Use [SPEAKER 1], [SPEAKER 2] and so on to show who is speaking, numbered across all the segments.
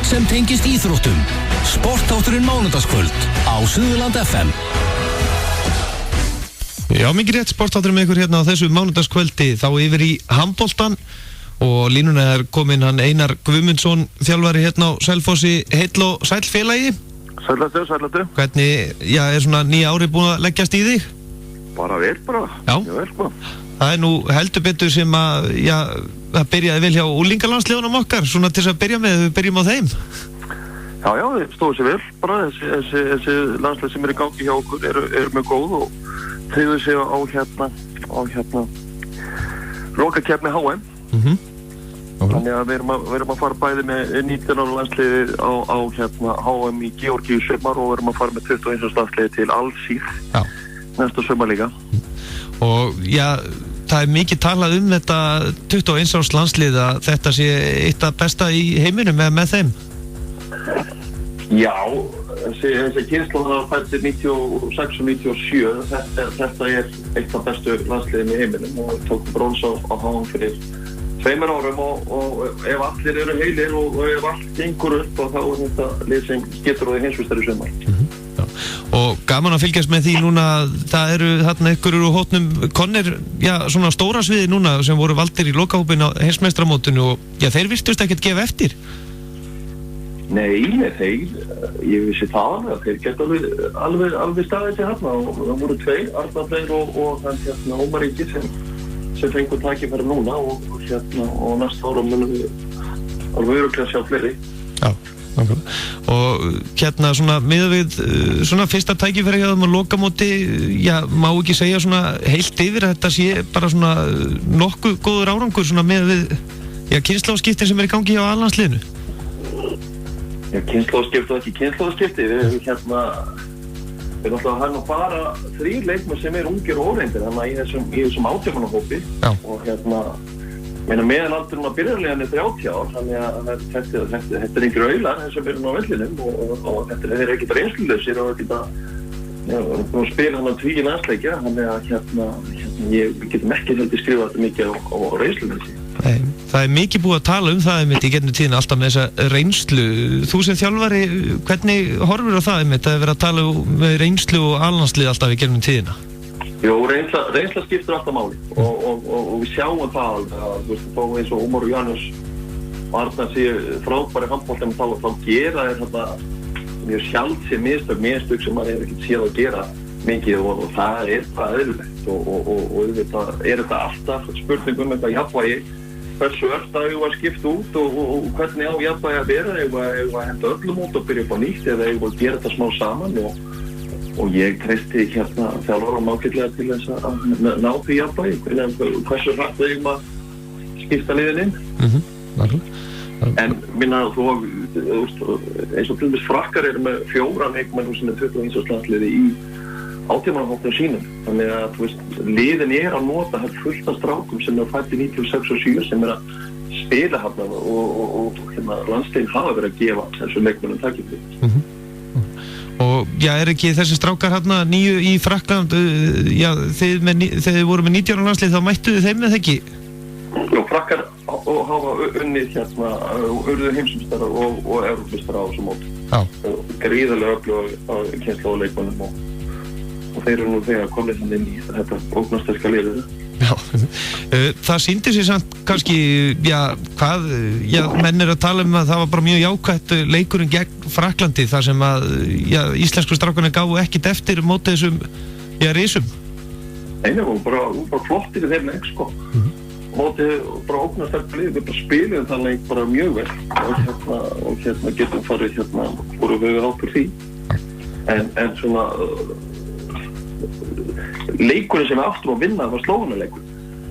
[SPEAKER 1] Allt sem tengist íþróttum. Sportátturinn mánudagskvöld á Suðurland FM.
[SPEAKER 2] Já, mikið rétt sportátturinn með ykkur hérna á þessu mánudagskvöldi. Þá yfir í handboltan og línuna komin hann Einar Guðmundsson, þjálfari hérna á Selfossi. Heill og sæll félagi.
[SPEAKER 3] Sælatu.
[SPEAKER 2] Hvernig, svona nýja ári búin að leggjast í þig?
[SPEAKER 3] Bara vel.
[SPEAKER 2] Já.
[SPEAKER 3] Mjög vel, sko.
[SPEAKER 2] Það nú heldur betur sem að, það byrjaði vel hjá unglingalandsliðunum okkar, svona til þess að byrja með, við byrjum á þeim.
[SPEAKER 3] Já, þið stóðu sér vel, bara þessi landslið sem í gangi hjá okkur eru mjög góð og tryggðu sig á lokakeppni HM. Þannig að við erum að fara bæði með 19 ára landsliðið á HM í Georgíu sumar og við erum að fara með 21 ára landsliðið til Alsír næsta sumar líka. Og það mikið talað þetta 21 árs landslið að þetta sé eitt af besta í heiminum með þeim. Já, þessi kynslóð það fætti 96 og 97, þetta eitt af bestu landsliðum í heiminum og tók brons á HM fyrir 2 árum og ef allir eru heilir og ef allt gengur upp og þá þetta lið sem getur og heimsmeistari í sumar. Og gaman að fylgjast með því núna, það eru þarna ykkur úr hópnum konir, svona stóra sviði núna sem voru valdir í lokahópinn á heimsmeistaramótinu og þeir virtust ekkert gefa eftir. Nei, ég vissi það að þeir geta alveg staðið til hérna og það voru 2, Arnar Freyr og Ómar Ingi sem fengur tækifæri núna og næsta ára munum við alveg örugglega sjá fleiri. Já, og svona miðað við svona fyrsta tækifæri hjá þeim á lokamóti, má ekki segja svona heilt yfir að þetta sé bara svona nokkuð góður árangur svona miðað við kynslóðskiptin sem í gangi hjá A-landsliðinu? Kynslóðskipti og ekki kynslóðskipti, við náttúrulega hann bara 3 leikmenn sem ungir og óreyndir þannig að í þessum 18 manna hópi og meðalaldurinn að byrjarliðan 30 ár þannig að þetta engir auðlar sem eru á vellinum og þetta ekki bara einslulausir og að spila hann á 20 landsleikja þannig að við getum ekki heldur skrifa þetta mikið á reynsluleysi. Nei, það mikið búið að tala það í gegnum tíðina alltaf með þessa reynslu. Þú sem þjálfari, hvernig horfir á það að vera að tala með reynslu og allandslið alltaf í gegnum tíðina? Jó, reynsla skiptir alltaf máli og við sjáum það að þá eins og Ómar og Janus og Arnar séu frábæri handboltum þá gera þeir þetta mjög sjálfsig mistök sem maður ekki séð að gera mikið og það bara eðlilegt og þetta alltaf spurningum þetta jafnvægi hversu öll að ég skipta út og hvernig á jafnvægi að vera ef að henda öllum út og byrja upp á nýtt eða ef að gera þetta smá saman og ég treysti þjálfarum ágætlega til þess að ná því jafnvægi hversu hratt eigum að skipta liðin inn. En minna þú eins og til dæmis Frakkar eru með 4 leikmenn sem 21 árs landsliði í 18 manna hópnum sínum þannig að liðin að nota fullt af strákum sem fæddir 96 og 7 sem að spila hérna og landsliðin hafa verið að gefa þessu leikmennum tækifæri. Og ekki þessi strákar hérna nýju í Frakkland þegar þið voru með 19 ára landslið þá mættuðu þeim með það ekki? Jú, Frakkar hafa unnið urðu heimsmeistara og Evrópumeistara á þessu móti. Gríðarlega öflug kynslóð leikmennum og þeir eru nú þegar komið inn í þetta ógnarsterka liðið. Já, það sýndi sig samt kannski, menn að tala að það var bara mjög jákvætt leikurinn gegn Frakklandi þar sem að íslensku strákarnir gáfu ekkert eftir mótið þessum risum. Nei, hún bara flottir í þeim leik, sko. Mótið bara ógnarsterka liðið, við bara spilum þann leik bara mjög vel og getum farið voru við ápur því. En svona leikurinn sem við áttum að vinna var slóðunarleikur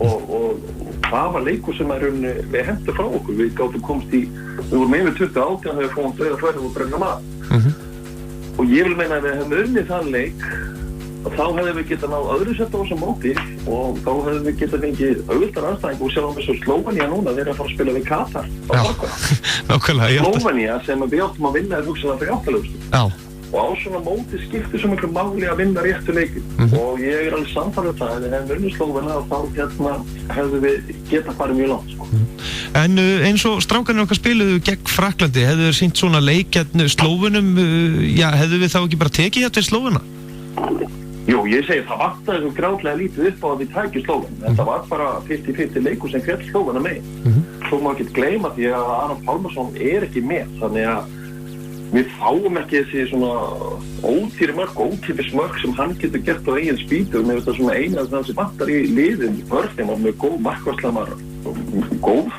[SPEAKER 3] og það var leikur sem við hentum frá okkur við gátum komst við vorum yfir 28 þegar við fórum dauða færi og brenna mat og ég vil meina að við hefum unnið þann leik og þá hefðum við getað náð öðru sett á þessum móti og þá hefðum við getað fengið auðvitað anstæðing og sjáum við svo Slóvenía núna þeir að fara að spila við Katar á Slóvenía sem við áttum að vinna hugsanlega fyrir 8. og á svona móti skiptir svo miklu máli að vinna réttu leikinn og ég alveg sannfærður það að ef við unnum Slóvena þá hefðu við getað farið mjög langt sko.
[SPEAKER 2] En eins og strákarnir okkar spiluðu gegn Frakklandi, hefðu þeir sýnt svona leik Slóvenum, hefðu við þá ekki bara tekið þetta við Slóvena?
[SPEAKER 3] Jú, ég segi það vantaði svo gráðlega lítið upp á að við tækjum Slóven, en það var bara 50-50 leikur sem féll Slóvena með. Svo má ekki gleyma því að Aron Pálmarsson ekki með, þannig að við fáum ekki þessi svona ódýri mörk, ókeypis mörk sem hann getur gert á eigin spýtu og mér finnst það svona eina það sem vantar í liðin í vörðin og með góð markvarsla góð.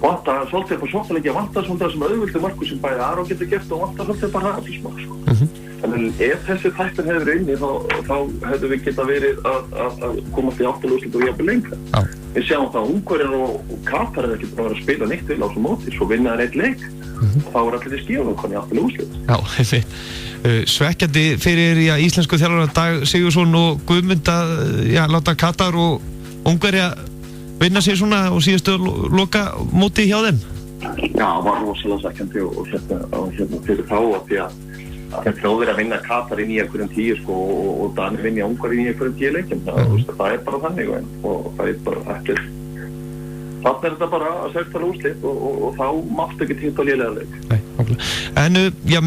[SPEAKER 3] Vantar svolítið upp á sóknarleiki að vantar svona þessum auðvöldu mörku sem bæði Aron getur gert og vantar svolítið bara hafismörk sko. En ef þessi þættir hefur inni þá hefðu við geta verið að komast í áttalúrslit og jafnvel lengra. Við sjáum það að Ungverjar og Katar ekki búin að vera að spila neitt vel á þessum móti, svo vinna þeir eitt leik og þá allir í skíðunum komið í áttalúrslit.
[SPEAKER 2] Já, svekkjandi fyrir íslensku þjálfarana Dag Sigurðsson og Guðmund að láta Katar og Ungverja vinna sér svona og síðustu loka móti hjá þeim.
[SPEAKER 3] Já, var rosalega svekkjandi og hérna fyrir þá að því að Þjóðir að vinna Katar í 9/10 sko, og Danir vinna Ungverjar í 9/10 leikjum. Það bara þannig og það bara ekkert. Þannig þetta bara að 16 úrslit og þá máttu ekki tínt á lélega leik.
[SPEAKER 2] Nei, okkur. En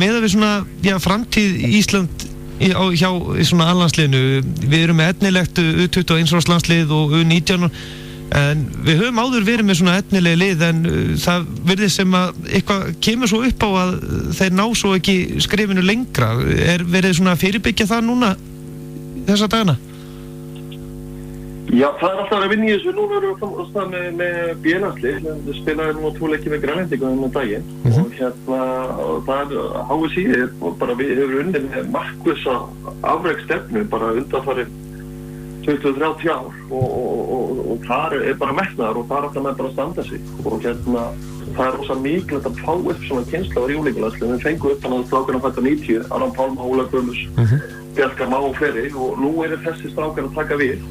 [SPEAKER 2] meðan við svona framtíð Ísland hjá svona allandsliðinu, við erum með etnilegt U21 landslið og U19 en við höfum áður verið með svona etnilega lið en það virðist sem að eitthvað kemur svo upp á að þeir ná svo ekki skrifinu lengra. Verið svona fyrirbyggja það núna þessa dagana?
[SPEAKER 3] Já, það alltaf að vinna í þessu. Núna erum við að stað með B-landslið. Við spilaði nú 2 leiki með Grænlendingum daginn og það HSI bara við hefur unnið með markvissa afreksstefnu bara undanfarið 20-30 ár og þar bara metnaðar og þar ætla með bara að standa sig og það rosa mikilvægt að fá upp svona kynslaður í úlingalandsliðinu. Við fengum upp þannig að strákarna fætta 90, Aron Pálma, Óla Guðmunds, Bjarkar Má og fleiri og nú þessi strákar að taka við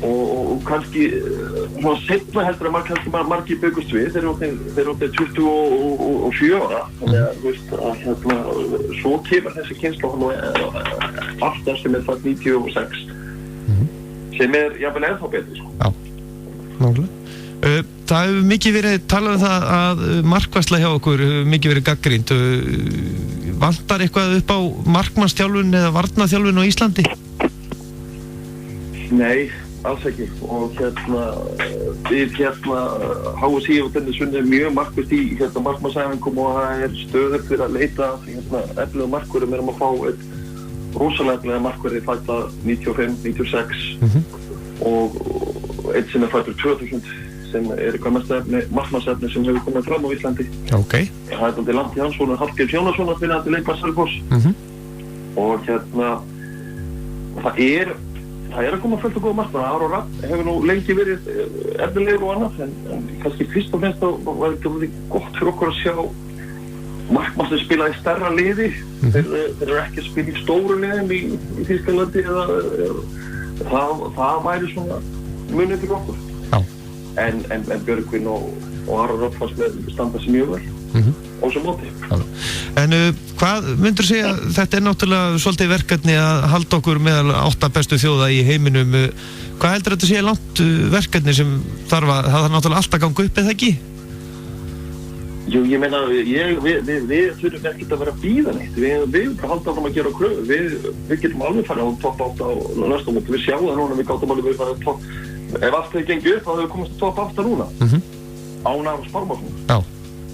[SPEAKER 3] og kannski svona seinna heldur að margir byggust við, þeir eru 27 ára þannig að, veist, að svo kemur þessi kynslaður aftur sem fætt 96 sem jafnvel ennþá betri sko.
[SPEAKER 2] Já, nákvæmlega. Það hefur mikið verið talað um það að markvarsla hjá okkur hefur mikið verið gagnrýnd. Vantar eitthvað upp á markmannsþjálfun eða varnarþjálfun á Íslandi?
[SPEAKER 3] Nei, alls ekki og við HSI og Dennissunni mjög markvist í markmannsæfingum og það stöður fyrir að leita eflegu markverðum erum að fá eitt rosalega markverði fætta 95, 96 og eitt sem fættur 2000 sem eitthvað mest markmannsefni sem hefur komið fram á Íslandi.
[SPEAKER 2] Okay.
[SPEAKER 3] Það aldrei Lanti Hansson og Hallgeir Jónasson að finna þetta leikmann Selfoss og það að koma fullt og góða markmann. Aron Rapp hefur nú lengi verið efnilegur og annað en kannski fyrst og fremst þá var þetta gott fyrir okkur að sjá markmann sem spilaði stærra liði. Þeir eru ekki að spila í stóru liðum í Þýskalandi eða það væri svona munið fyrir okkur. En Björgvin og Aron Rapp fannst með standa sig mjög vel á þessum móti.
[SPEAKER 2] En hvað myndur segja, þetta náttúrulega svolítið verkefni að halda okkur meðal 8 bestu þjóða í heiminum. Hvað heldur þetta sé langt verkefni sem það náttúrulega alltaf ganga upp eða ekki?
[SPEAKER 3] Jú, ég meina, við þurfum ekkert að vera að bíða neitt. Við halda áfram að gera kröfu. Við getum alveg farið á topp 8 á næsta móti. Við sjáum það núna, við gátum alveg verið að topp. Ef allt hefur gengið upp, þá hefur við komast til topp 8 núna. Án Arons Pálmarsson. Já.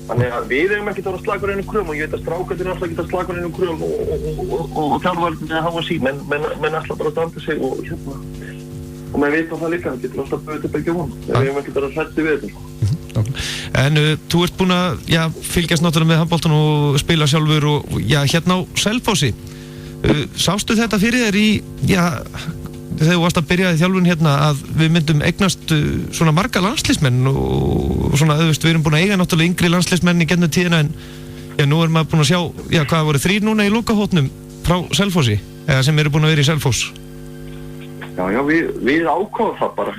[SPEAKER 3] Þannig að við hefum ekkert að vera slagur einum kröfum og ég veit að strákarnir alltaf geta slagur einum kröfum og þjálfarnir að hafa sín, menn alltaf bara að standa sig og menn veit á það líka, það getur alltaf búið til begge von. Við hefum ekkert að vera hræddir við þetta.
[SPEAKER 2] En þú ert búin að fylgjast náttúrulega með handboltan og spila sjálfur og hérna á Selfossi. Sástu þetta fyrir þér þegar þú varst að byrja í þjálfun hérna að við myndum eignast svona marga landsliðsmenn og svona, við erum búin að eiga náttúrulega yngri landsliðsmenn í gennum tíðina en nú erum maður búin að sjá, hvað voru 3 núna í lokahópnum frá Selfossi, eða sem eru búin að vera í Selfoss?
[SPEAKER 3] Já, við ákváðum það bara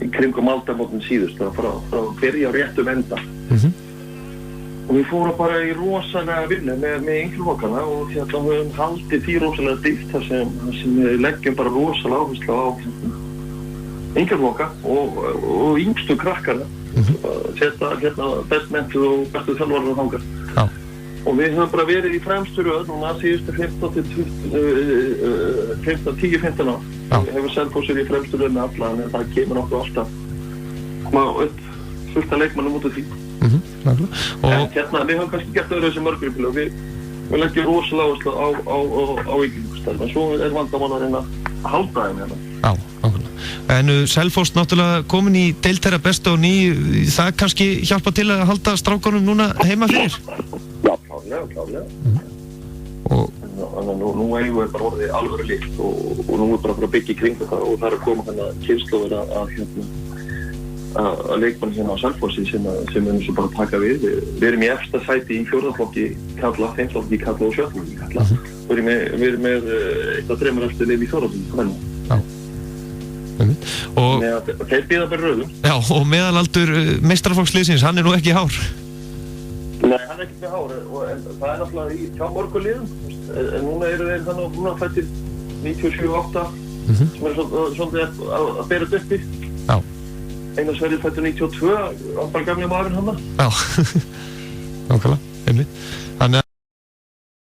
[SPEAKER 3] í kringum aldamótin síðust, frá byrja á réttum enda. og við fórum bara í rosalega vinnu með yngri flokkana og við höfum haldið því rosalega dýrt þar sem við leggjum bara rosalega áherslu á yngri flokka og yngstu krakkana setja best mentuð og bestu þjálfarar þangað. Og við höfum bara verið í fremstu röð núna síðustu 10-15 ár. Við hefum Selfossur í fremstu röð með alla, en það kemur okkur alltaf upp fullt af leikmannum út af því. En við höfum kannski gert öðru þessi mörgur og við leggjum rosalega áherslu á yngri. En svo vandamál að reyna að halda þeim hérna.
[SPEAKER 2] Já, nákvæmlega. En Selfoss náttúrulega komin í deild þeirra bestu og ný, það kannski hjálpa til að halda strákunum núna heima fyrir?
[SPEAKER 3] Já, klárlega. Þannig að nú eigum við bara orðið alvöru líkt og nú bara að byggja í kring þetta og það að koma þennan kynslóður að leikmann hérna á Selfossi sem við svo bara taka við. Við erum í efsta sæti í 4. flokki kalla, 5. flokki kalla og 7. flokki kalla. Við erum með eitthvað 3 eftir lið í 4. flokki.
[SPEAKER 2] Já. Og
[SPEAKER 3] þeir bíða bara rauðum.
[SPEAKER 2] Já, og meðalaldur meistaraflokksliðsins, hann nú ekki hár.
[SPEAKER 3] Nei, hann ekki með hár, en það náttúrulega í hjá mörgum liðum. En núna eru þeir þannig að núna fættir 97-8 sem svolítið að bera þetta uppi.
[SPEAKER 2] Já.
[SPEAKER 3] Einar Sverrir fættur 92, bara gamli maðurinn hann.
[SPEAKER 2] Já, nákvæmlega, einmitt. Þannig